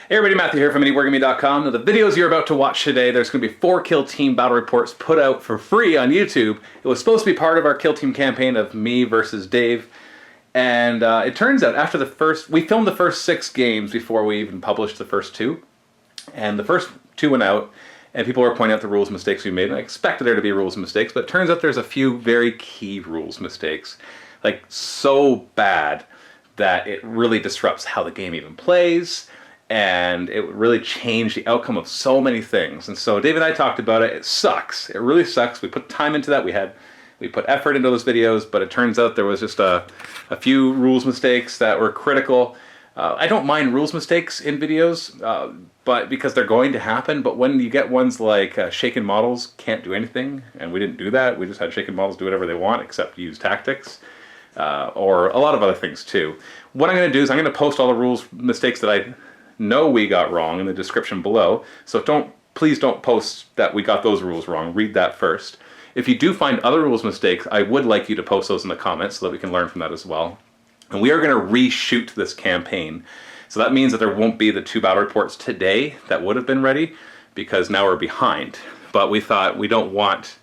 Hey everybody, Matthew here from MiniWarGaming.com. Now the videos you're about to watch today, there's going to be 4 Kill Team battle reports put out for free on YouTube. It was supposed to be part of our Kill Team campaign of me versus Dave. And it turns out after we filmed the first 6 games before we even published the first 2. And the first 2 went out, and people were pointing out the rules mistakes we made. And I expected there to be rules mistakes, but it turns out there's a few very key rules mistakes. Like, so bad that it really disrupts how the game even plays. And it really changed the outcome of so many things. And so Dave and I talked about it. It sucks. It really sucks. We put time into that. We put effort into those videos, but it turns out there was just a few rules mistakes that were critical. I don't mind rules mistakes in videos, but because they're going to happen. But when you get ones like shaken models can't do anything, and we didn't do that. We just had shaken models do whatever they want except use tactics, or a lot of other things too. What I'm going to do is I'm going to post all the rules mistakes that I know we got wrong in the description below. So please don't post that we got those rules wrong. Read that first. If you do find other rules mistakes, I would like you to post those in the comments so that we can learn from that as well. And we are going to reshoot this campaign. So that means that there won't be the 2 battle reports today that would have been ready, because now we're behind. But we thought we don't want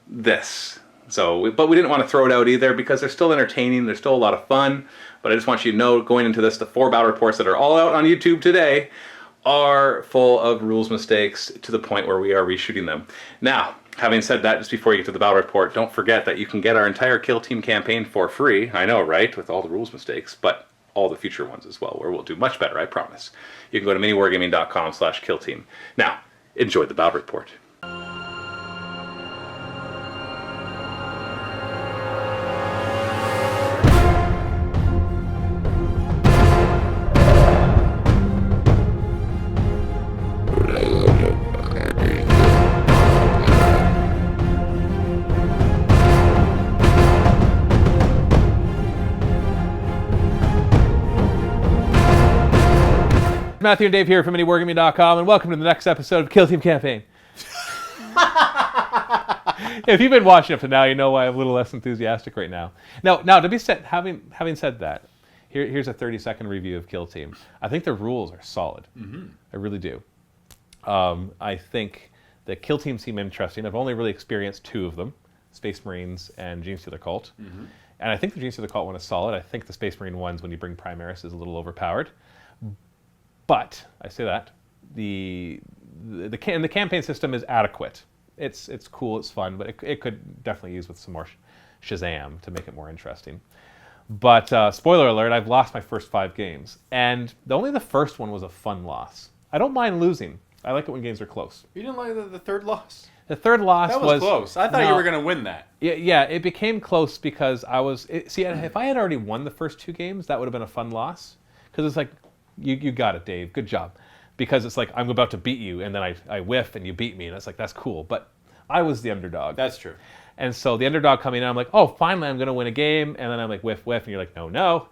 this. But we didn't want to throw it out either, because they're still entertaining, they're still a lot of fun. But I just want you to know, going into this, the 4 battle reports that are all out on YouTube today are full of rules mistakes to the point where we are reshooting them. Now, having said that, just before you get to the battle report, don't forget that you can get our entire Kill Team campaign for free. I know, right? With all the rules mistakes, but all the future ones as well, where we'll do much better, I promise. You can go to MiniWarGaming.com/KillTeam. Now, enjoy the battle report. Matthew and Dave here from MiniWarGaming.com, and welcome to the next episode of Kill Team Campaign. If you've been watching up to now, you know why I'm a little less enthusiastic right now. Now to be said, having said that, here's a 30-second review of Kill Team. I think the rules are solid. Mm-hmm. I really do. I think the Kill Team seem interesting. I've only really experienced 2 of them, Space Marines and Genestealer Cult. Mm-hmm. And I think the Genestealer Cult one is solid. I think the Space Marine ones, when you bring Primaris, is a little overpowered. But I say that the campaign system is adequate. It's cool, it's fun, but it could definitely use with some more Shazam to make it more interesting. But spoiler alert, I've lost my first 5 games, and only the first one was a fun loss. I don't mind losing. I like it when games are close. You didn't like the third loss? The third loss was close. I thought you were going to win that. Yeah, it became close because if I had already won the first 2 games, that would have been a fun loss, because it's like, You got it, Dave. Good job. Because it's like, I'm about to beat you, and then I whiff, and you beat me, and it's like, that's cool. But I was the underdog. That's true. And so the underdog coming in, I'm like, oh, finally, I'm going to win a game. And then I'm like, whiff, and you're like, no.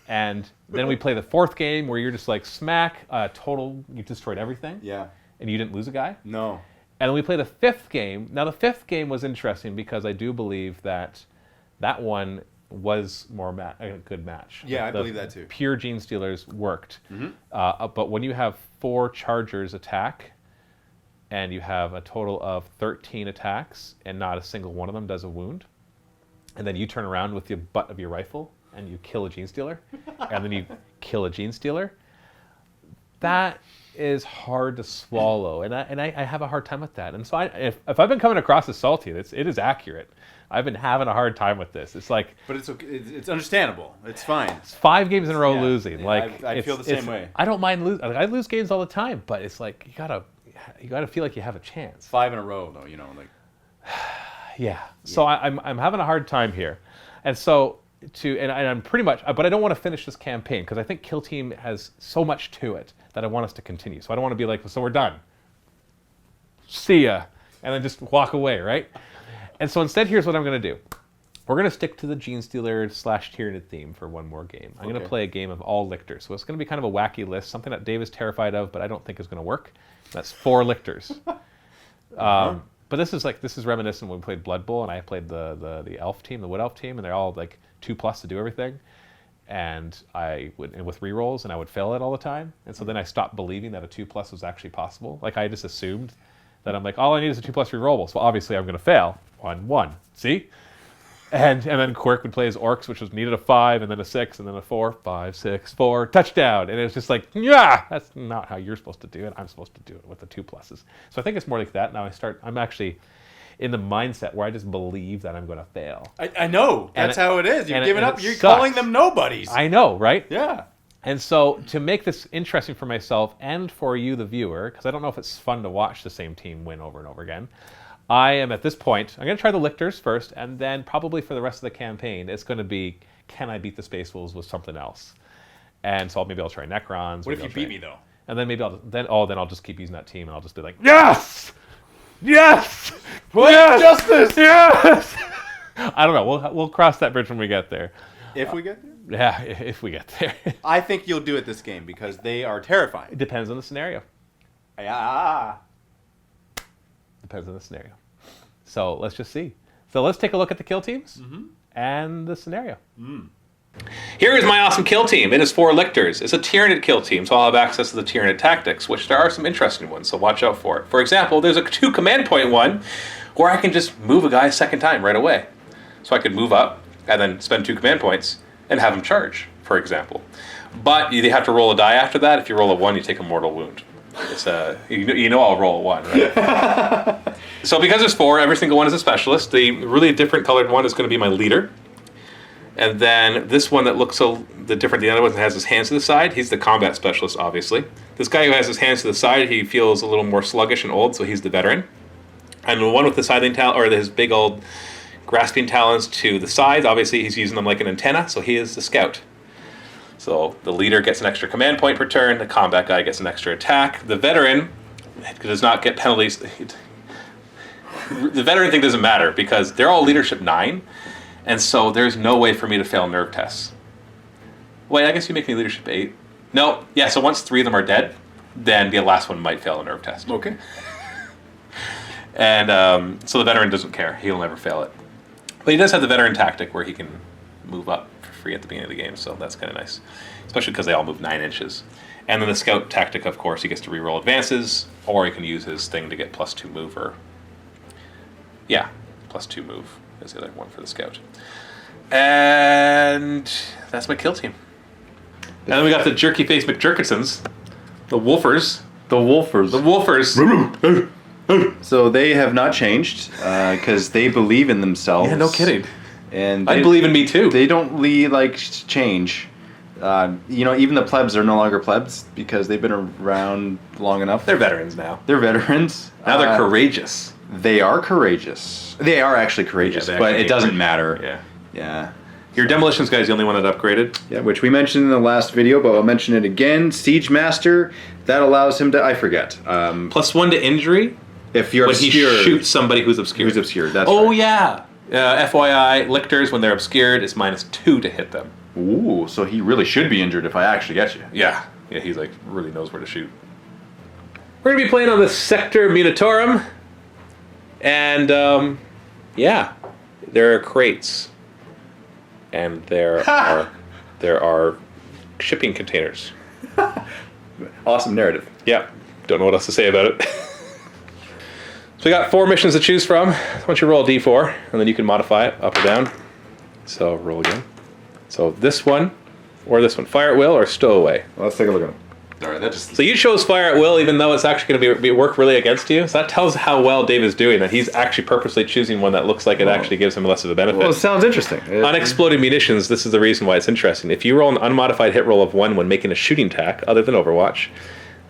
And then we play the 4th game where you're just like, smack, total, you destroyed everything. Yeah. And you didn't lose a guy. No. And then we play the 5th game. Now, the 5th game was interesting because I do believe that one was a good match. Yeah, I believe that too. Pure Genestealers worked. Mm-hmm. But when you have 4 Chargers attack, and you have a total of 13 attacks, and not a single one of them does a wound, and then you turn around with the butt of your rifle, and you kill a Genestealer, and then you kill a Genestealer, that is hard to swallow, and I have a hard time with that. And so if I've been coming across as salty, it is accurate. I've been having a hard time with this. It's like, but it's okay. It's understandable. It's fine. It's 5 games in a row losing. Yeah, like I feel the same way. I don't mind losing. I lose games all the time, but it's like you gotta feel like you have a chance. 5 in a row, though. Like. Yeah. So I'm having a hard time here, and so I'm pretty much. But I don't want to finish this campaign because I think Kill Team has so much to it that I want us to continue. So I don't want to be like, so we're done. See ya, and then just walk away, right? And so instead, here's what I'm going to do. We're going to stick to the Genestealer / Tyranid theme for one more game. I'm going to play a game of all lictors. So it's going to be kind of a wacky list, something that Dave is terrified of, but I don't think is going to work. That's 4 lictors. But this is reminiscent when we played Blood Bowl, and I played the elf team, the wood elf team, and they're all like 2+ to do everything. and with rerolls, and I would fail it all the time. And so then I stopped believing that a 2+ was actually possible. Like I just assumed that I'm like, all I need is a 2+ rerollable. So obviously I'm going to fail. 1-1. See? And then Quirk would play his orcs, which was needed a 5, and then a 6, and then a 4, 5, 6, 4, touchdown. And it was just like, yeah, that's not how you're supposed to do it. I'm supposed to do it with the 2+. So I think it's more like that. Now I'm actually in the mindset where I just believe that I'm going to fail. I know. That's how it is. You've given up. You're sucks. calling them nobodies. I know, right? Yeah. And so to make this interesting for myself and for you, the viewer, because I don't know if it's fun to watch the same team win over and over again, I am at this point, I'm going to try the lictors first, and then probably for the rest of the campaign, it's going to be, can I beat the Space Wolves with something else? And so maybe I'll try Necrons. What if you beat me, though? And then maybe I'll just keep using that team, and I'll just be like, yes! Yes! Yes! Justice! Yes! I don't know. We'll cross that bridge when we get there. If we get there? Yeah, if we get there. I think you'll do it this game because they are terrifying. It depends on the scenario. Yeah. Depends on the scenario. So let's just see. So let's take a look at the kill teams and the scenario. Here is my awesome kill team. It is 4 lictors. It's a Tyranid kill team, so I'll have access to the Tyranid tactics, which there are some interesting ones, so watch out for it. For example, there's a 2 command point one where I can just move a guy a second time right away. So I could move up and then spend 2 command points and have him charge, for example. But you have to roll a die after that. If you roll a 1, you take a mortal wound. It's you know I'll roll a 1, right? So because there's 4, every single one is a specialist. The really different colored one is going to be my leader. And then this one that looks the different the other one that has his hands to the side, he's the combat specialist, obviously. This guy who has his hands to the side, he feels a little more sluggish and old, so he's the veteran. And the one with the sidling talon, or his big old grasping talons to the sides, obviously he's using them like an antenna, so he is the scout. So the leader gets an extra command point per turn, the combat guy gets an extra attack. The veteran does not get penalties. The veteran thing doesn't matter because they're all leadership 9, and so there's no way for me to fail nerve tests. Wait, I guess you make me leadership 8. No, yeah, so once 3 of them are dead, then the last one might fail a nerve test. Okay. And so the veteran doesn't care. He'll never fail it. But he does have the veteran tactic where he can move up for free at the beginning of the game, so that's kind of nice. Especially because they all move 9 inches. And then the scout tactic, of course, he gets to reroll advances, or he can use his thing to get +2 move, or... yeah, +2 move is the other one for the scout. And that's my kill team. And then we got the jerky face McJerkisons, the Wolfers. The Wolfers. The Wolfers. So they have not changed because they believe in themselves. Yeah, no kidding. And I believe in me too. They don't really like change. Even the plebs are no longer plebs because they've been around long enough. They're veterans now. They're veterans. Now they're courageous. They are courageous. They are actually courageous, Yeah, they but actually it doesn't courageous. matter. Yeah. Yeah. Your demolitions guy's the only one that upgraded. Yeah, which we mentioned in the last video, but I'll mention it again. Siege Master, that allows him to, I forget. +1 to injury If you're when obscured. he shoots somebody who's obscured. Who's obscured, that's Oh, right. yeah. FYI, lictors, when they're obscured, it's -2 to hit them. Ooh, so he really should be injured if I actually get you. Yeah. Yeah, he's like, really knows where to shoot. We're going to be playing on the Sector Munitorum. And, yeah. There are crates. And there are shipping containers. Awesome narrative. Yeah. Don't know what else to say about it. So we got 4 missions to choose from. Why don't you roll a d4, and then you can modify it up or down. So roll again. So this one, or this one. Fire at will or stow away. Well, let's take a look at him. All right, that just... So you chose fire at will, even though it's actually going to work really against you. So that tells how well Dave is doing, that he's actually purposely choosing one that looks like it actually gives him less of a benefit. Well, it sounds interesting. Unexploded munitions, this is the reason why it's interesting. If you roll an unmodified hit roll of 1 when making a shooting attack, other than Overwatch,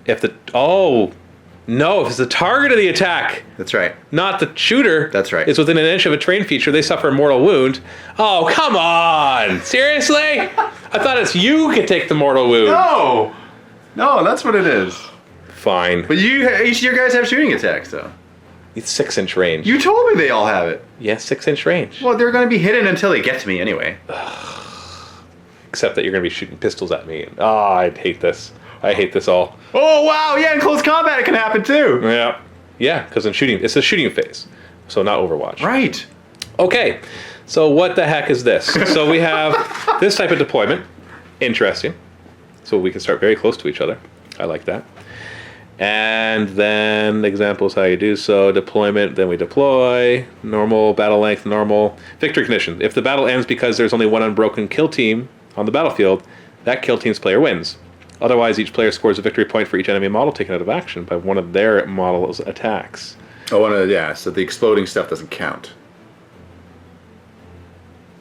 if it's the target of the attack, That's right. not the shooter, That's right. is within an inch of a train feature, they suffer a mortal wound. Oh, come on! Seriously? I thought it's you could take the mortal wound. No, that's what it is. Fine. But each of your guys have shooting attacks, though. It's 6-inch range. You told me they all have it. Yeah, 6-inch range. Well, they're going to be hidden until they get to me anyway. Except that you're going to be shooting pistols at me. I hate this. I hate this all. Oh, wow, yeah, in close combat it can happen, too. Yeah. Yeah, because in shooting, it's a shooting phase. So not Overwatch. Right. Okay, so what the heck is this? So we have this type of deployment. Interesting. So we can start very close to each other. I like that. And then examples how you do so. Deployment, then we deploy. Normal, battle length, normal. Victory condition. If the battle ends because there's only one unbroken kill team on the battlefield, that kill team's player wins. Otherwise, each player scores a victory point for each enemy model taken out of action by one of their model's attacks. Oh, yeah, so the exploding stuff doesn't count.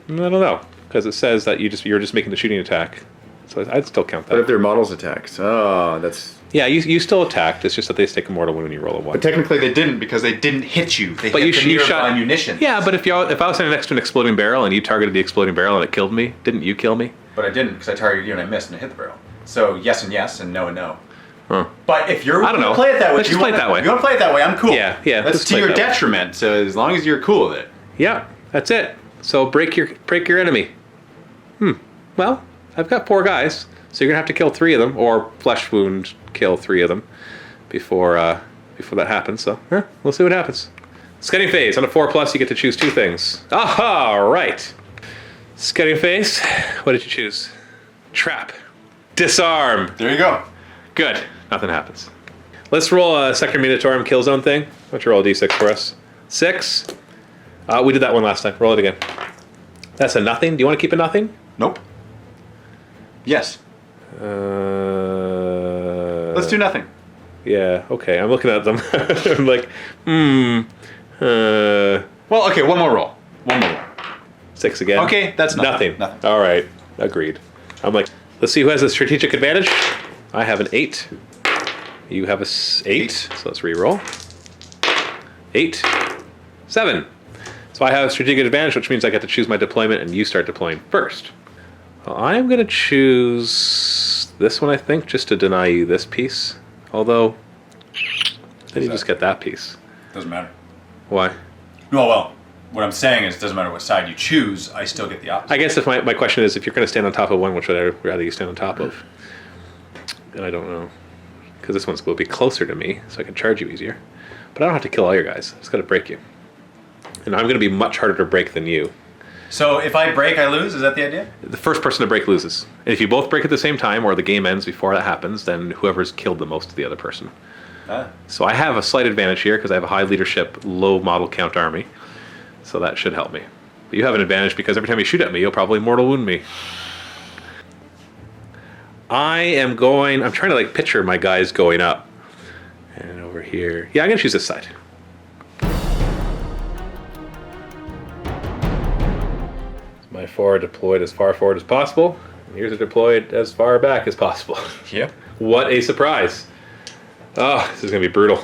I don't know, because it says that you're just making the shooting attack. So I'd still count that. But if they're models attacks, oh, that's... Yeah, you still attacked. It's just that they take a mortal wound when you roll a 1. But technically they didn't because they didn't hit you. They But hit you the sh- you nearby shot- munitions. Yeah, but if I was standing next to an exploding barrel and you targeted the exploding barrel and it killed me, didn't you kill me? But I didn't because I targeted you and I missed and I hit the barrel. So yes and no and no. Huh. But if you're I don't know. play it that way, Let's just play it that way. If you want to play it that way, I'm cool. Yeah, That's let's to play it your that way. detriment. So as long as you're cool with it. Yeah, that's it. So break your enemy. Well, I've got 4 guys, so you're gonna have to kill 3 of them, or flesh wound kill 3 of them before that happens. So we'll see what happens. Scouting phase on a 4+, you get to choose 2 things. Aha! Right. Scouting phase. What did you choose? Trap. Disarm. There you go. Good. Nothing happens. Let's roll a second Minotaur kill zone thing. Why don't you roll a d6 for us? 6. We did that one last time. Roll it again. That's a nothing. Do you want to keep a nothing? Nope. Yes. Let's do nothing. Yeah. Okay. I'm looking at them. I'm like, Well, okay, one more roll. 6 again. Okay, that's nothing. Nothing. All right. Agreed. I'm like, let's see who has a strategic advantage. I have an 8. You have a 8. So let's re-roll. 8. 7. So I have strategic advantage, which means I get to choose my deployment, and you start deploying first. Well, I'm going to choose this one, I think, just to deny you this piece. Although, then you just get that piece. Doesn't matter. Why? No, well, what I'm saying is it doesn't matter what side you choose, I still get the opposite. I guess if my question is, if you're going to stand on top of one, which would I rather you stand on top of? And I don't know. Because this one's will be closer to me, so I can charge you easier. But I don't have to kill all your guys. I just got to break you. And I'm going to be much harder to break than you. So if I break, I lose? Is that the idea? The first person to break loses. And if you both break at the same time, or the game ends before that happens, then whoever's killed the most of the other person. So I have a slight advantage here because I have a high leadership, low model count army. So that should help me. But you have an advantage because every time you shoot at me, you'll probably mortal wound me. I'm trying to like picture my guys going up. And over here. Yeah, I'm going to choose this side. My 4 deployed as far forward as possible. And yours are deployed as far back as possible. Yep. What a surprise. Oh, this is going to be brutal.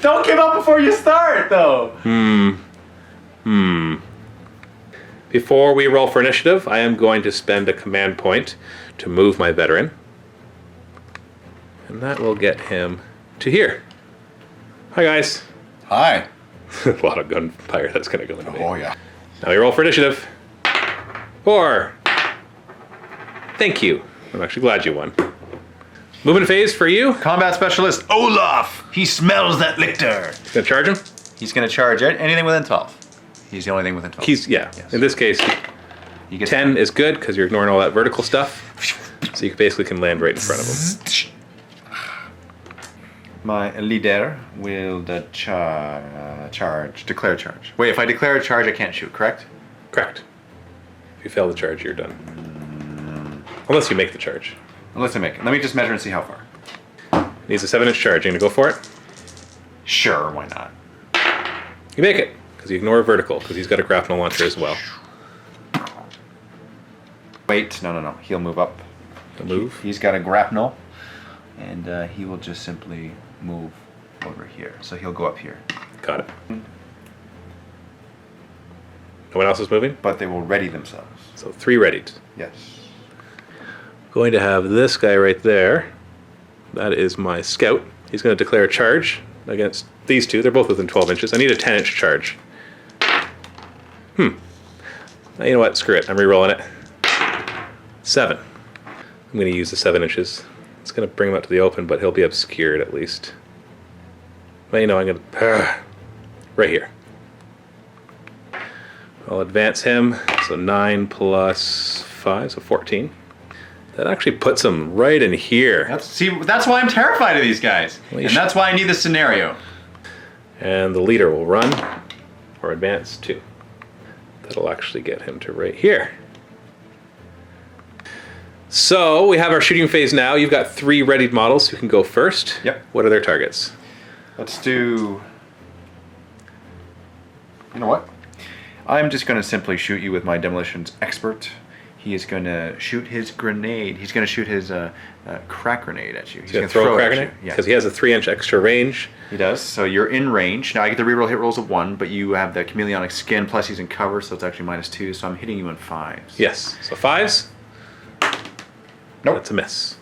Don't give up before you start, though. Before we roll for initiative, I am going to spend a command point to move my veteran. And that will get him to here. Hi, guys. Hi. A lot of gunfire that's going to go into me. Oh, yeah. Now we roll for initiative. 4. Thank you. I'm actually glad you won. Movement phase for you. Combat specialist Olaf. He smells that lictor. Gonna charge him? He's going to charge anything within 12. He's the only thing within 12. In this case, He gets 10 is good because you're ignoring all that vertical stuff. So you basically can land right in front of him. My leader will declare charge. Wait, if I declare a charge, I can't shoot, correct? Correct. If you fail the charge, you're done. Unless you make the charge. Unless I make it. Let me just measure and see how far. Needs a 7-inch charge. You gonna go for it? Sure, why not? You make it because you ignore vertical because he's got a grapnel launcher as well. Wait, no. He'll move up. He'll move. He's got a grapnel, and he will just simply move over here. So he'll go up here. Got it. No one else is moving? But they will ready themselves. So 3 readied. Yes. Going to have this guy right there. That is my scout. He's going to declare a charge against these 2. They're both within 12 inches. I need a 10-inch charge. Now, you know what? Screw it. I'm re-rolling it. 7. I'm going to use the 7 inches. It's going to bring him out to the open, but he'll be obscured at least. Well, you know, I'm going to... right here. I'll advance him. So 9 plus 5, so 14. That actually puts him right in here. That's why I'm terrified of these guys. Well, And that's why I need this scenario. And the leader will run or advance 2. That'll actually get him to right here. So we have our shooting phase now. You've got 3 readied models who can go first. Yep. What are their targets? Let's do... You know what? I'm just going to simply shoot you with my demolitions expert. He is going to shoot his grenade. He's going to shoot his crack grenade at you. He's going to throw a crack grenade? Yeah. Because he has a 3-inch extra range. He does. So you're in range. Now I get the reroll hit rolls of 1, but you have the chameleonic skin, plus he's in cover, so it's actually -2. So I'm hitting you in 5s. Yes. So 5s. Nope. That's a miss.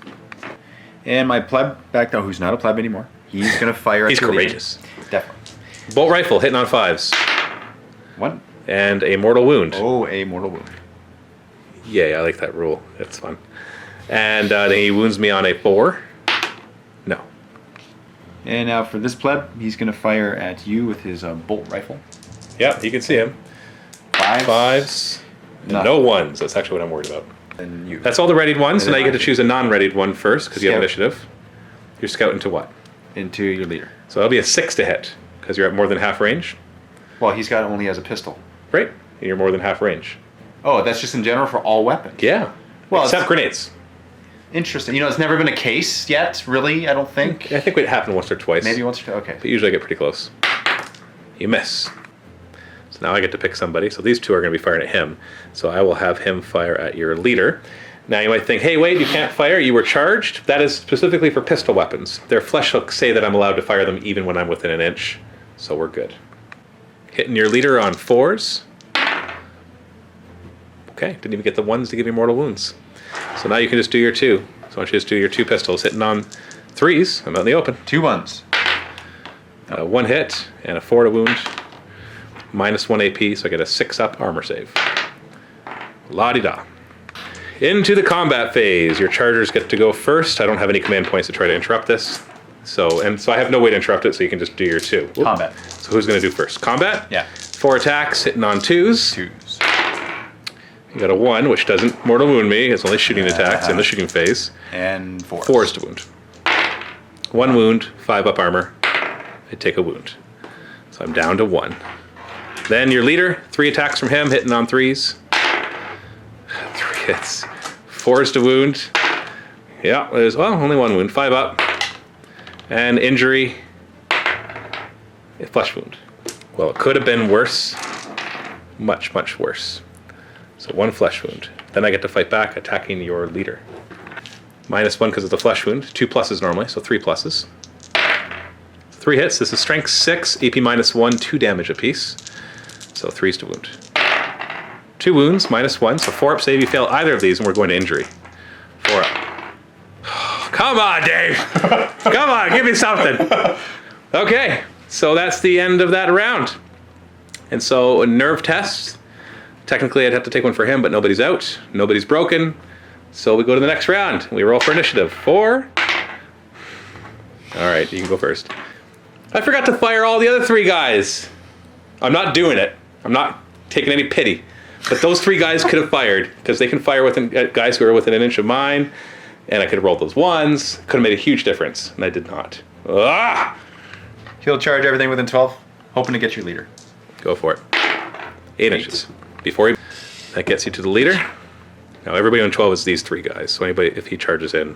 And my pleb back though, who's not a pleb anymore, he's going to fire at He's your leader. courageous. Definitely. Bolt rifle hitting on 5s. 1. And a mortal wound. Oh, a mortal wound. Yay, I like that rule. It's fun. And then he wounds me on a 4. No. And now for this pleb, he's going to fire at you with his bolt rifle. Yep, you can see him. 5s. And Nothing. no 1s. That's actually what I'm worried about. And you. That's all the readied ones. So And now then you get to I- choose a non-readied one first because you have Scout. initiative. You're scouting to what? Into your leader. So that'll be a 6 to hit because you're at more than half range. Well, he's got only has a pistol. Right? And you're more than half range. Oh, that's just in general for all weapons. Yeah. Well, Except it's- grenades. Interesting. You know, it's never been a case yet, really, I don't think. I think it happened once or twice. Maybe once or twice. Okay. But usually I get pretty close. You miss. So now I get to pick somebody. So these 2 are going to be firing at him. So I will have him fire at your leader. Now you might think, hey, wait, you can't fire. You were charged. That is specifically for pistol weapons. Their flesh hooks say that I'm allowed to fire them even when I'm within an inch. So we're good. Hitting your leader on 4s. Okay, didn't even get the 1s to give you mortal wounds. So now you can just do your 2. So why don't you just do your 2 pistols. Hitting on 3s. I'm out in the open. 2 1s. 1 hit and a 4 to wound. -1 AP, so I get a 6-up armor save. La-di-da. Into the combat phase. Your chargers get to go first. I don't have any command points to try to interrupt this. So I have no way to interrupt it, so you can just do your 2. Whoop. Combat. So who's going to do first? Combat? Yeah. 4 attacks, hitting on 2s. 2s. You got a 1, which doesn't mortal wound me. It's only shooting attacks in the shooting phase. And 4s. 4s to wound. 1 wound, 5-up armor. I take a wound. So I'm down to 1. Then your leader, 3 attacks from him, hitting on 3s. 3 hits. 4s to wound. Yeah, there's, well, only 1 wound. 5 up. And injury. A flesh wound. Well, it could have been worse. Much, much worse. So 1 flesh wound. Then I get to fight back, attacking your leader. -1 because of the flesh wound. 2 pluses normally, so 3 pluses. 3 hits. This is strength 6, AP -1, 2 damage apiece. So 3s to wound. 2 wounds, -1, so 4 up save. You fail either of these, and we're going to injury. 4 up. Come on, Dave! Come on, give me something! Okay, so that's the end of that round. And so a nerve test. Technically, I'd have to take one for him, but nobody's out. Nobody's broken. So we go to the next round. We roll for initiative. 4. All right, you can go first. I forgot to fire all the other 3 guys. I'm not doing it. I'm not taking any pity. But those 3 guys could have fired, because they can fire within guys who are within an inch of mine, and I could have rolled those 1s. Could have made a huge difference, and I did not. Ah! He'll charge everything within 12, hoping to get your leader. Go for it. 8 inches. Before he... That gets you to the leader. Now everybody on 12 is these 3 guys, so anybody, if he charges in,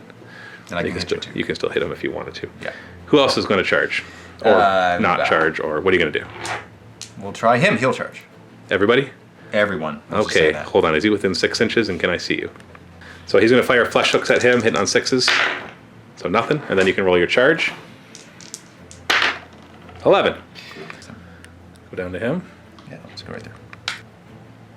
And I can hit you too. you can still hit him if you wanted to. Yeah. Who else is going to charge? Or not charge, or what are you going to do? We'll try him. He'll charge. Everybody? Everyone. Let's just say Okay, that. hold on. Is he within 6 inches, and can I see you? So he's going to fire flesh hooks at him, hitting on 6s. So nothing, and then you can roll your charge. 11. Go down to him. Yeah, let's go right there.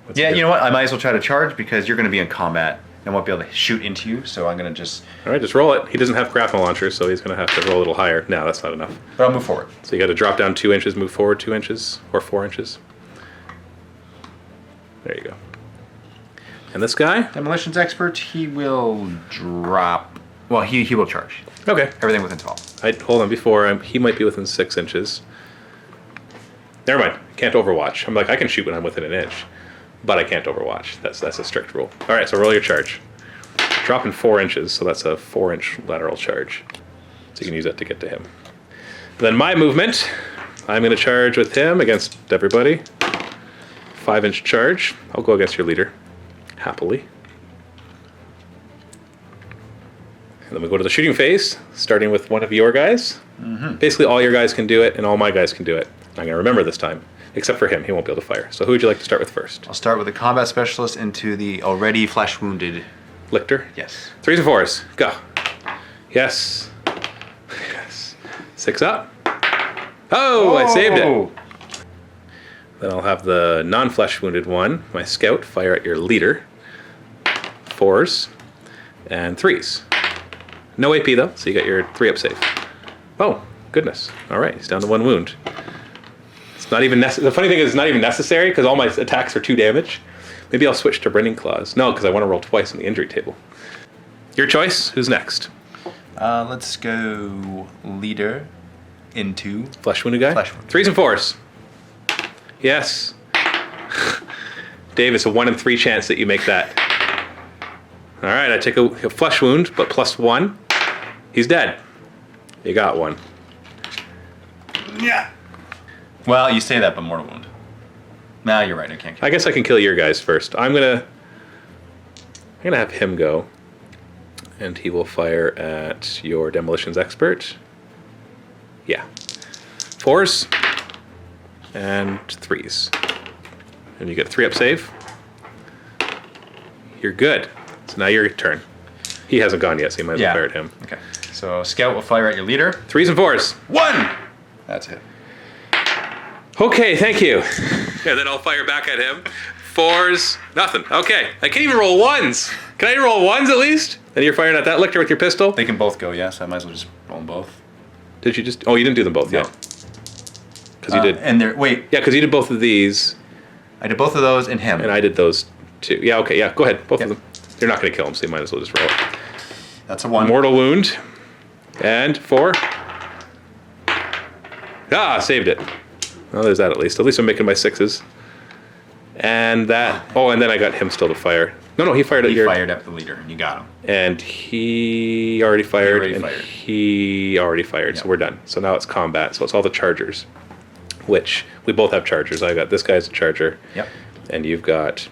What's Yeah, he do? you know what? I might as well try to charge because you're going to be in combat and won't be able to shoot into you. So I'm going to just. All right, just roll it. He doesn't have grapple launcher, so he's going to have to roll a little higher. No, that's not enough. But I'll move forward. So you got to drop down 2 inches, move forward 2 inches, or 4 inches. There you go. And this guy? Demolitions expert. He will drop. Well, he will charge. Okay. Everything within 12. Hold on. Before he might be within 6 inches. Never mind. Can't overwatch. I'm like, I can shoot when I'm within an inch, but I can't overwatch. That's a strict rule. All right. So roll your charge. dropping 4 inches, so that's a 4-inch lateral charge. So you can use that to get to him. Then my movement, I'm going to charge with him against everybody. 5-inch charge. I'll go against your leader, happily. And then we go to the shooting phase, starting with one of your guys. Basically, all your guys can do it, and all my guys can do it. I'm going to remember this time, except for him. He won't be able to fire. So who would you like to start with first? I'll start with the combat specialist into the already flesh wounded. Lichter? Yes. 3s and 4s. Go. Yes. Yes. 6 up. Oh, I saved it. Then I'll have the non-flesh wounded one, my scout, fire at your leader. 4s and 3s. No AP though, so you got your 3-up save. Oh, goodness. All right, he's down to 1 wound. It's not even the funny thing is it's not even necessary because all my attacks are 2 damage. Maybe I'll switch to Rending Claws. No, because I want to roll twice on the injury table. Your choice. Who's next? Let's go leader into Flesh wounded guy? Flesh wounded. 3s and 4s. Yes. Dave, it's a 1 in 3 chance that you make that. All right, I take a flesh wound, but +1. He's dead. You got 1. Yeah. Well, you say that, but mortal wound. Nah, you're right. I can't. I guess I can kill your guys first. I'm gonna have him go, and he will fire at your demolitions expert. Yeah, 4s and 3s, and you get a 3-up save. You're good. So now your turn. He hasn't gone yet, so you might as well fire at him. Okay. So scout will fire at your leader. 3s and 4s. 1. That's it. Okay, thank you. Yeah, then I'll fire back at him. 4s, nothing. Okay, I can't even roll 1s. Can I roll 1s at least? And you're firing at that Lichter with your pistol? They can both go. Yes, I might as well just roll them both. Did you just? Oh, you didn't do them both yet. Because you did. And they're wait. Yeah, because you did both of these, I did both of those and him. and I did those two. Yeah, okay, yeah, go ahead, both of them. You're not going to kill him, so you might as well just roll it. That's a 1. Mortal wound, and 4. Ah, saved it. Well, there's that at least. At least I'm making my 6s. And that. Oh, and then I got him still to fire. No, he fired at He your. fired at the leader, and you got him. And he already fired. already and fired. he already fired. Yep. So we're done. So now it's combat. So it's all the chargers, which we both have chargers. I got this guy's a charger. Yep. And you've got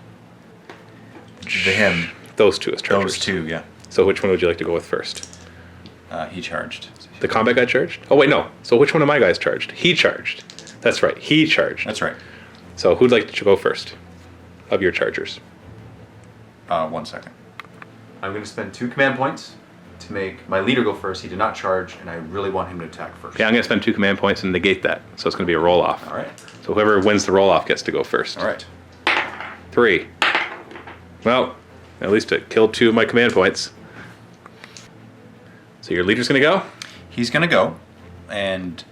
Him. those two as chargers. Those 2. Yeah. So which one would you like to go with first? He charged. The combat guy charged? Oh wait, no. So which one of my guys charged? He charged. That's right. He charged. That's right. So who'd like to go first of your chargers? 1 second. I'm going to spend 2 command points to make my leader go first. He did not charge, and I really want him to attack first. Yeah, I'm going to spend 2 command points and negate that. So it's going to be a roll off. All right. So whoever wins the roll off gets to go first. All right. 3. Well, at least it killed 2 of my command points. So your leader's going to go? He's going to go, and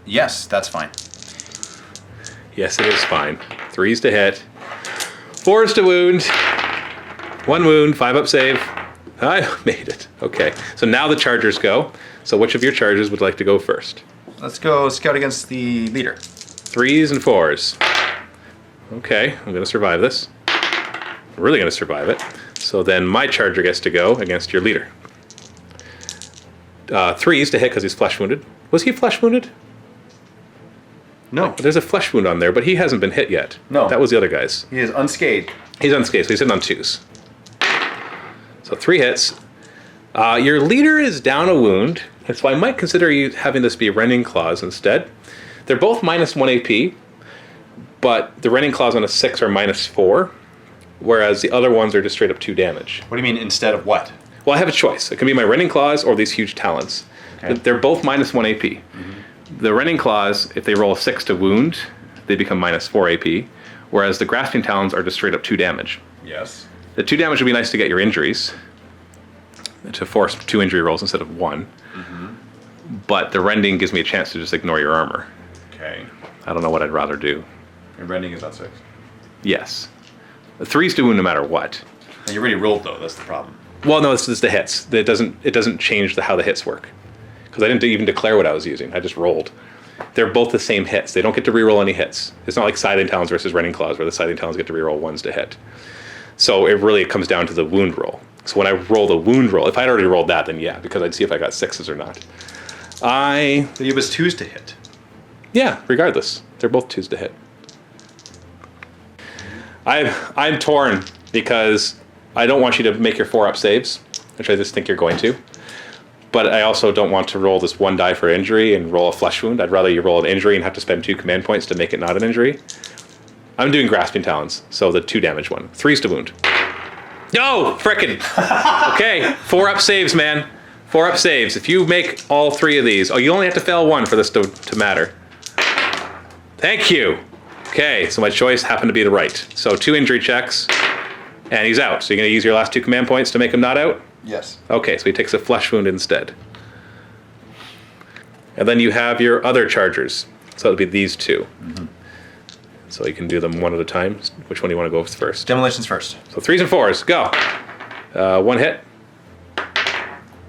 yes, that's fine. Yes, it is fine. 3s to hit. 4s to wound. 1 wound, 5-up save. I made it. Okay, so now the chargers go. So which of your chargers would like to go first? Let's go scout against the leader. 3s and 4s. Okay, I'm going to survive this. I'm really going to survive it. So then my charger gets to go against your leader. 3s to hit because he's flesh wounded. Was he flesh wounded? No. There's a flesh wound on there, but he hasn't been hit yet. No. That was the other guy's. He is unscathed. He's unscathed, so he's hitting on 2s. So 3 hits. Your leader is down a wound, and so I might consider you having this be Rending Claws instead. They're both -1 AP, but the Rending Claws on a 6 are -4, whereas the other ones are just straight up 2 damage. What do you mean instead of what? Well, I have a choice. It can be my Rending Claws or these huge talons. Okay. They're both -1 AP. The Rending Claws, if they roll a 6 to wound, they become -4 AP, whereas the Grasping Talons are just straight up 2 damage. Yes. The 2 damage would be nice to get your injuries, to force 2 injury rolls instead of 1. But the rending gives me a chance to just ignore your armor. Okay. I don't know what I'd rather do. Your rending is on 6. Yes. The 3s do wound no matter what. And you already rolled though. That's the problem. Well, no, it's just the hits. It doesn't change how the hits work. Because I didn't even declare what I was using. I just rolled. They're both the same hits. They don't get to reroll any hits. It's not like Scything Talons versus Rending Claws, where the Scything Talons get to reroll 1s to hit. So it really comes down to the wound roll. So when I roll the wound roll, if I'd already rolled that, then yeah, because I'd see if I got 6s or not. It was 2s to hit. Yeah, regardless. They're both 2s to hit. I'm torn because I don't want you to make your 4-up saves, which I just think you're going to. But I also don't want to roll this 1 die for injury and roll a flesh wound. I'd rather you roll an injury and have to spend 2 command points to make it not an injury. I'm doing Grasping Talons, so the 2 damage one. 3s to wound. No! Frickin'! Okay, 4-up saves, man. 4-up saves. If you make all 3 of these... Oh, you only have to fail 1 for this to matter. Thank you! Okay, so my choice happened to be the right. So 2 injury checks, and he's out. So you're going to use your last 2 command points to make him not out? Yes. Okay, so he takes a flesh wound instead. And then you have your other chargers. So it'll be these 2. Mm-hmm. So you can do them one at a time. Which one do you want to go with first? Demolitions first. So 3s and 4s, go. 1 hit.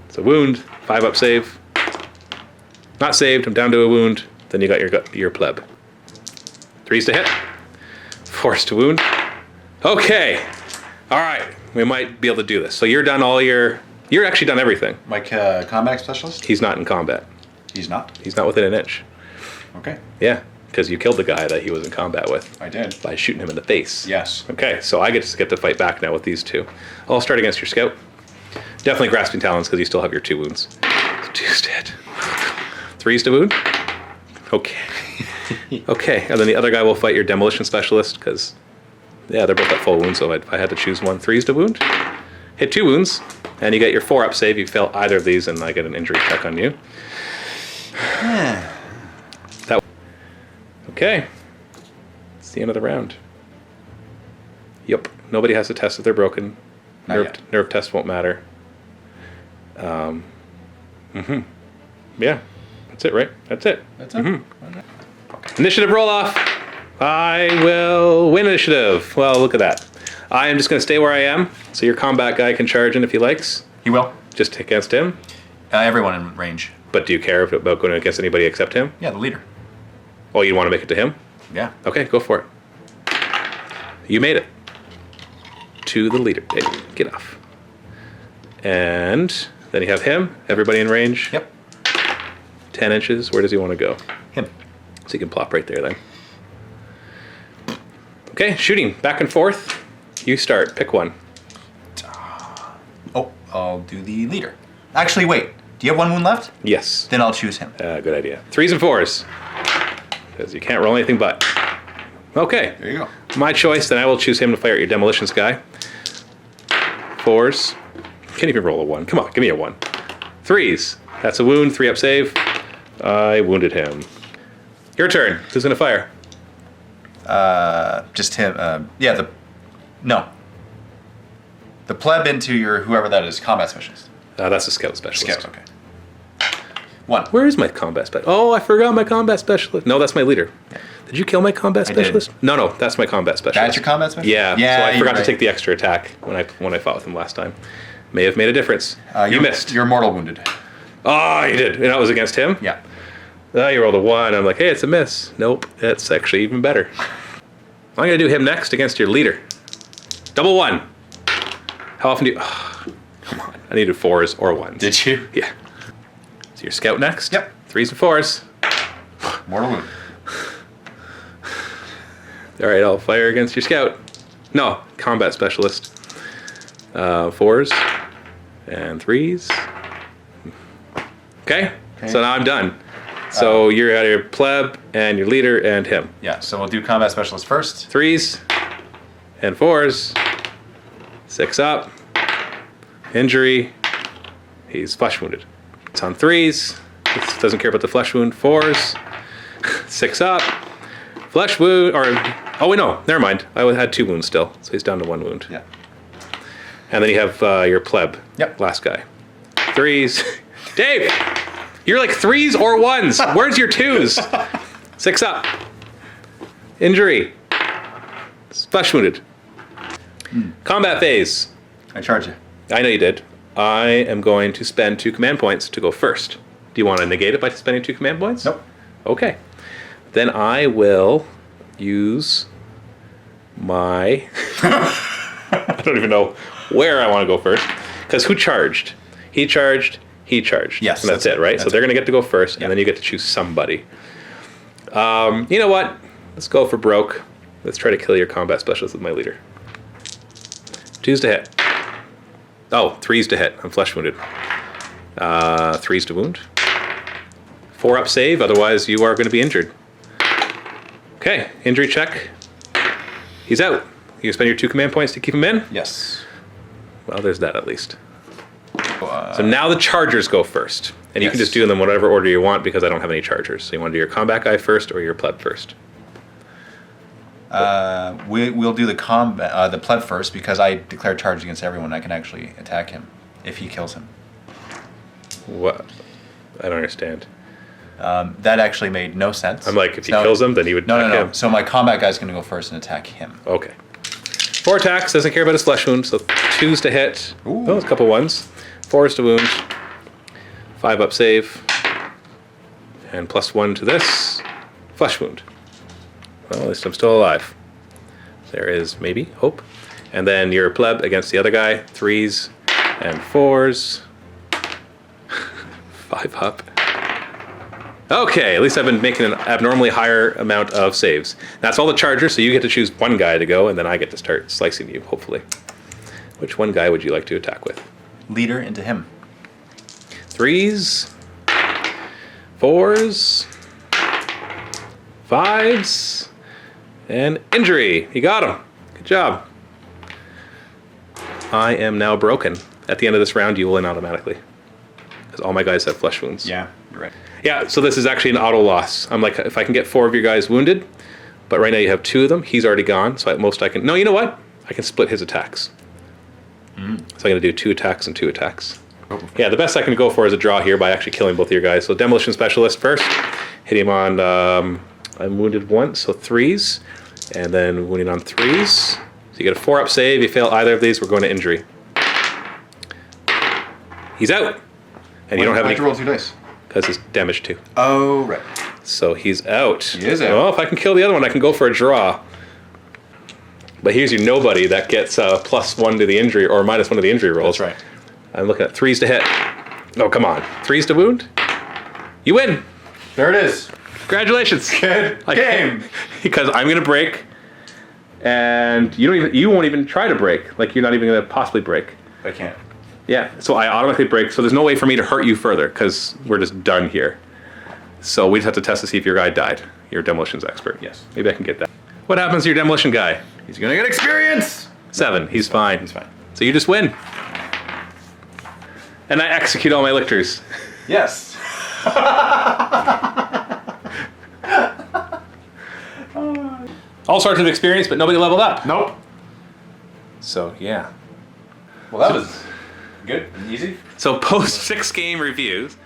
It's a wound. 5-up save. Not saved. I'm down to a wound. Then you got your pleb. 3s to hit. 4s to wound. Okay. All right. We might be able to do this. So you're done all your... You're actually done everything. My combat specialist? He's not in combat. He's not? He's not within an inch. Okay. Yeah, because you killed the guy that he was in combat with. I did. By shooting him in the face. Yes. Okay, so I get to fight back now with these 2. I'll start against your scout. Definitely Grasping Talons because you still have your 2 wounds. 2's to hit. 3s to wound. Okay. Okay, and then the other guy will fight your Demolition Specialist because, yeah, they're both at full wound, so if I had to choose one. 3s to wound. Hit 2 wounds, and you get your 4-up save. You fail either of these, and I get an injury check on you. That. Okay. It's the end of the round. Yep. Nobody has to test if they're broken. Nerve test won't matter. Yeah. That's it, right? That's it. That's it? Okay. Initiative roll off. I will win initiative. Well, look at that. I am just going to stay where I am, so your combat guy can charge in if he likes. He will. Just against him. Everyone in range. But do you care about going against anybody except him? Yeah, the leader. Oh, you want to make it to him? Yeah. Okay, go for it. You made it. To the leader. Hey, get off. And then you have him. Everybody in range. Yep. 10 inches. Where does he want to go? Him. So you can plop right there then. Okay, shooting. Back and forth. You start. Pick one. Oh, I'll do the leader. Actually, wait. Do you have 1 wound left? Yes. Then I'll choose him. Good idea. 3s and 4s. Because you can't roll anything but. Okay. There you go. My choice, then I will choose him to fire at your demolitions guy. 4s. Can't even roll a 1. Come on, give me a 1. 3s. That's a wound. 3-up save. I wounded him. Your turn. Who's going to fire? Just him. No. The pleb into your whoever that is, combat specialist. That's a scout specialist. Scout, okay. 1. Where is my combat specialist? Oh, I forgot my combat specialist. No, that's my leader. Yeah. Did you kill my combat I did. specialist? No, that's my combat specialist. That's your combat specialist? Yeah, Yeah, so I you're forgot to right. take the extra attack when I fought with him last time. May have made a difference. You missed. You're mortal wounded. Oh, you did. And that was against him? Yeah. You rolled a 1. I'm like, hey, it's a miss. Nope, that's actually even better. I'm going to do him next against your leader. Double 1. How often do you... Oh, come on. I needed 4s or 1s. Did you? Yeah. So your scout next? Yep. 3s and 4s. Mortal wound. All right, I'll fire against your scout. No, combat specialist. 4s and 3s. Okay, so now I'm done. So you're out of your pleb and your leader and him. Yeah, so we'll do combat specialist first. 3s and 4s. 6 up. Injury. He's flesh wounded. It's on 3s. It doesn't care about the flesh wound. 4s. 6 up. Flesh wound, or... Oh, wait, no. Never mind. I had 2 wounds still, so he's down to 1 wound. Yeah. And then you have your pleb. Yep. Last guy. 3s. Dave! You're like 3s or 1s. Where's your 2s? 6 up. Injury. Flesh wounded. Combat phase. I charge you. I know you did. I am going to spend 2 command points to go first. Do you want to negate it by spending 2 command points? Nope. Okay. Then I will use my I don't even know where I want to go first. Because who charged? He charged, he charged. Yes, And that's it, right? So they're going to get to go first, Yep. and then you get to choose somebody. You know what? Let's go for broke. Let's try to kill your combat specialist with my leader. 2s to hit. Oh, 3s to hit. I'm flesh wounded. 3s to wound. 4 up save, otherwise you are going to be injured. Okay, injury check. He's out. You spend your 2 command points to keep him in? Yes. Well, there's that at least. So now the chargers go first. And you can just do them in whatever order you want because I don't have any chargers. So you want to do your combat guy first or your pleb first? We'll do the combat, the pleb first because I declare charge against everyone. I can actually attack him if he kills him. What? I don't understand. That actually made no sense. I'm like, if he kills him, then he would attack him. So my combat guy's going to go first and attack him. Okay. 4 attacks, doesn't care about his flesh wound, so 2s to hit. Ooh. Oh, a couple 1s. 4s to wound. 5 up save. And +1 to this. Flesh wound. Well, at least I'm still alive. There is maybe hope. And then your pleb against the other guy. 3s and 4s. 5 up. Okay, at least I've been making an abnormally higher amount of saves. That's all the chargers, so you get to choose one guy to go, and then I get to start slicing you, hopefully. Which one guy would you like to attack with? Leader into him. 3s, 4s, 5s, and injury. You got him. Good job. I am now broken. At the end of this round, you will win automatically. Because all my guys have flesh wounds. Yeah, you're right. Yeah, so this is actually an auto loss. I'm like, if I can get 4 of your guys wounded, but right now you have 2 of them, he's already gone, so at most I can... No, you know what? I can split his attacks. So I'm going to do 2 attacks and 2 attacks. Yeah, the best I can go for is a draw here by actually killing both of your guys. So Demolition Specialist first. Hit him on... I'm wounded once, so 3s. And then wounding on 3s. So you get a 4-up save. You fail either of these, we're going to injury. He's out. And you don't have any... I have to roll 2 dice. Because it's damage 2. Oh, right. So he's out. He is out. Well, if I can kill the other one, I can go for a draw. But here's your nobody that gets +1 to the injury or -1 to the injury rolls. That's right. I'm looking at 3s to hit. Oh, come on. 3s to wound. You win. There it is. Congratulations. Good game. Because I'm gonna break, and you won't even try to break. Like you're not even gonna possibly break. I can't. Yeah, so I automatically break, so there's no way for me to hurt you further, because we're just done here. So we just have to test to see if your guy died. Your demolitions expert. Yes. Maybe I can get that. What happens to your demolition guy? He's going to get experience. 7. He's fine. He's fine. So you just win. And I execute all my lictors. Yes. All sorts of experience, but nobody leveled up. Nope. So, yeah. Well, that was good and easy. So post 6 game reviews,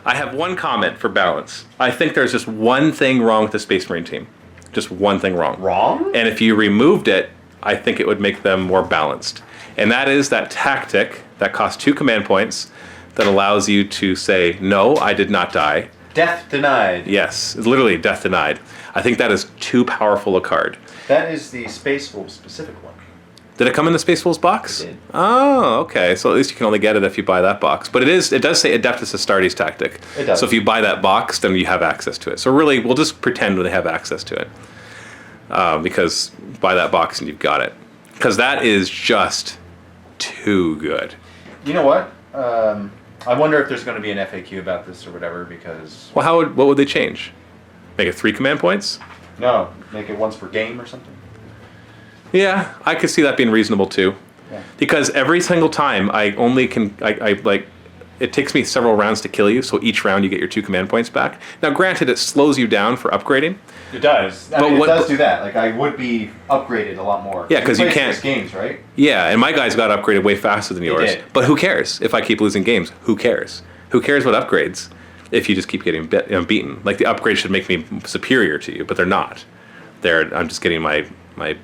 I have one comment for balance. I think there's just one thing wrong with the Space Marine team. Just one thing wrong. Wrong? And if you removed it, I think it would make them more balanced. And that is that tactic that costs 2 command points that allows you to say, no, I did not die. Death denied. Yes, it's literally death denied. I think that is too powerful a card. That is the Space Wolf specific one. Did it come in the Space Wolves box? It did. Oh, okay. So at least you can only get it if you buy that box. But it does say Adeptus Astartes tactic. It does. So if you buy that box, then you have access to it. So really, we'll just pretend they have access to it. Because buy that box and you've got it. Because that is just too good. You know what? I wonder if there's going to be an FAQ about this or whatever because... Well, what would they change? Make it 3 command points? No, make it once per game or something. Yeah, I could see that being reasonable too. Yeah. Because every single time I it takes me several rounds to kill you, so each round you get your 2 command points back. Now granted, it slows you down for upgrading. It does. But It does do that. Like, I would be upgraded a lot more. Yeah, 'cause you played can't- 6 games, right? Yeah, and my guys got upgraded way faster than yours. did. But who cares if I keep losing games? Who cares? Who cares what upgrades if you just keep getting beaten? Like, the upgrades should make me superior to you, but they're not. I'm just getting my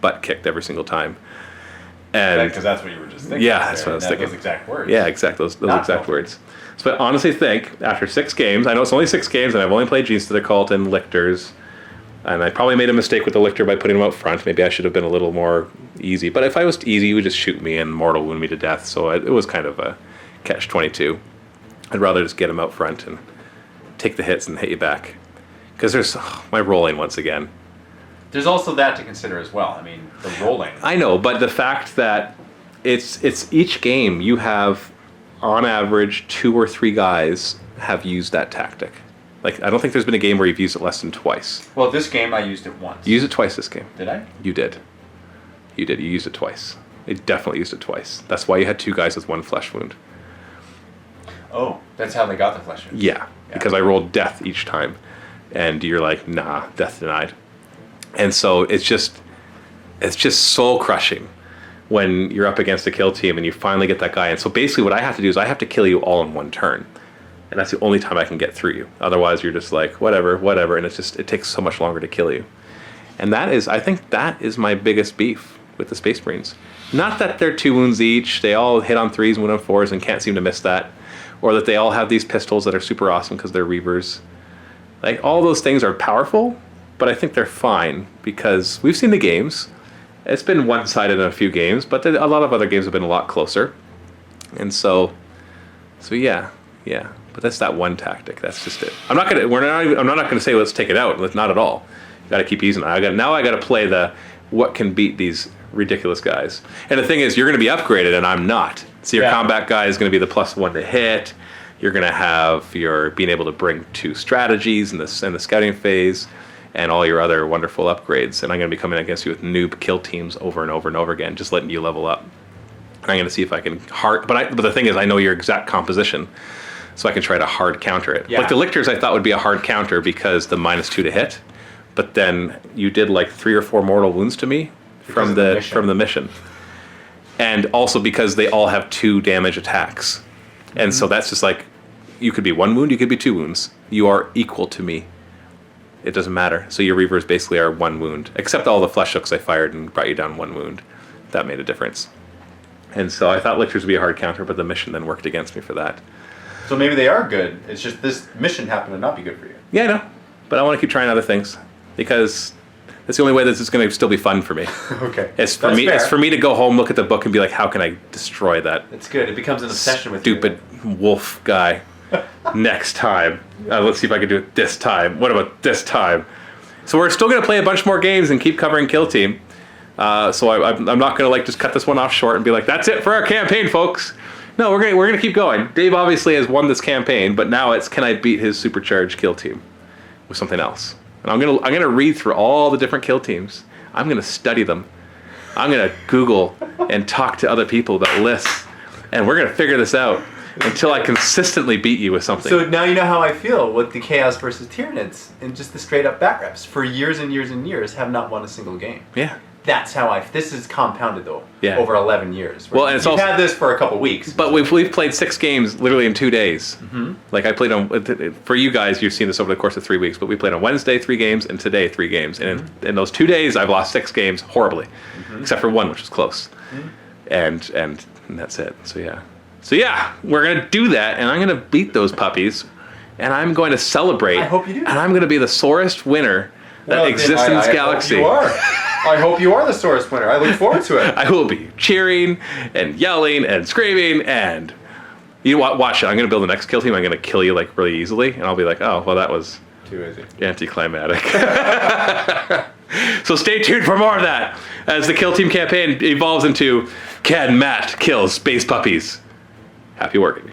butt kicked every single time. And Because that's what you were just thinking. Yeah, that's what I was thinking. Those exact words. yeah, exactly. Those Not exact helpful. words. So, but honestly think, after 6 games, I know it's only 6 games, and I've only played Genestealer, Cult, and Lictors, And I probably made a mistake with the Lictor by putting him out front. Maybe I should have been a little more easy. But if I was easy, he would just shoot me and mortal wound me to death. So it was kind of a catch-22. I'd rather just get him out front and take the hits and hit you back. Because there's my rolling once again. There's also that to consider as well. I mean, the rolling. I know, but the fact that it's each game you have, on average, 2 or 3 guys have used that tactic. Like, I don't think there's been a game where you've used it less than twice. Well, this game I used it once. You used it twice this game. Did I? You did. You did. You used it twice. You definitely used it twice. That's why you had 2 guys with 1 flesh wound. Oh, that's how they got the flesh wound. Yeah, because I rolled death each time. And you're like, nah, death denied. And so it's just soul crushing when you're up against a kill team and you finally get that guy. And so basically what I have to do is I have to kill you all in one turn. And that's the only time I can get through you. Otherwise you're just like, whatever, and it takes so much longer to kill you. And I think that is my biggest beef with the Space Marines. Not that they're 2 wounds each, they all hit on 3s and wound on 4s and can't seem to miss that. Or that they all have these pistols that are super awesome because they're Reavers. Like, all those things are powerful, but I think they're fine because we've seen the games. It's been one-sided in a few games, but a lot of other games have been a lot closer. And so yeah. But that's that one tactic. That's just it. I'm not gonna say let's take it out. Not at all. You got to keep using it. Now I got to play the what can beat these ridiculous guys. And the thing is, you're going to be upgraded, and I'm not. So your combat guy is going to be the +1 to hit. You're going to have your being able to bring 2 strategies in the scouting phase, and all your other wonderful upgrades. And I'm going to be coming against you with noob kill teams over and over and over again, just letting you level up. And I'm going to see if I can but the thing is, I know your exact composition, so I can try to hard counter it. Yeah. Like the Lictors, I thought would be a hard counter because the -2 to hit, but then you did like 3 or 4 mortal wounds to me from the mission, and also because they all have 2 damage attacks, and so that's just like, you could be 1 wound, you could be 2 wounds. You are equal to me. It doesn't matter. So your Reavers basically are 1 wound, except all the flesh hooks I fired and brought you down 1 wound. That made a difference. And so I thought Lictors would be a hard counter, but the mission then worked against me for that. So maybe they are good. It's just this mission happened to not be good for you. Yeah, I know. But I want to keep trying other things because that's the only way this is going to still be fun for me. Okay. It's for me to go home, look at the book, and be like, how can I destroy that? It's good. It becomes an obsession with you. Stupid wolf guy. Next time. Let's see if I can do it this time. What about this time? So we're still going to play a bunch more games and keep covering Kill Team. So I'm not going to like just cut this one off short and be like, that's it for our campaign, folks. No, we're going to keep going. Dave obviously has won this campaign, but now it's, can I beat his supercharged Kill Team with something else? And I'm going to read through all the different Kill Teams. I'm going to study them. I'm going to Google and talk to other people about lists, and we're going to figure this out until I consistently beat you with something. So now you know how I feel with the Chaos versus Tyranids and just the straight up back reps. For years and years and years, have not won a single game. Yeah. That's how this is compounded though. Yeah. Over 11 years. Well, and it's you've also had this for a couple weeks. But we've played 6 games literally in 2 days. Mm-hmm. Like I played on, for you guys, you've seen this over the course of 3 weeks, but we played on Wednesday 3 games and today 3 games. And in those 2 days, I've lost 6 games horribly, except for 1, which was close. And that's it. So yeah, we're going to do that, and I'm going to beat those puppies, and I'm going to celebrate. I hope you do. And I'm going to be the sorest winner that exists in this galaxy. I hope you are. I hope you are the sorest winner. I look forward to it. I will be cheering and yelling and screaming, and you watch it. I'm going to build the next kill team. I'm going to kill you like really easily, and I'll be like, oh, well, that was too easy, anticlimactic. So stay tuned for more of that as the kill team campaign evolves into Can Matt Kill Space Puppies? Happy working.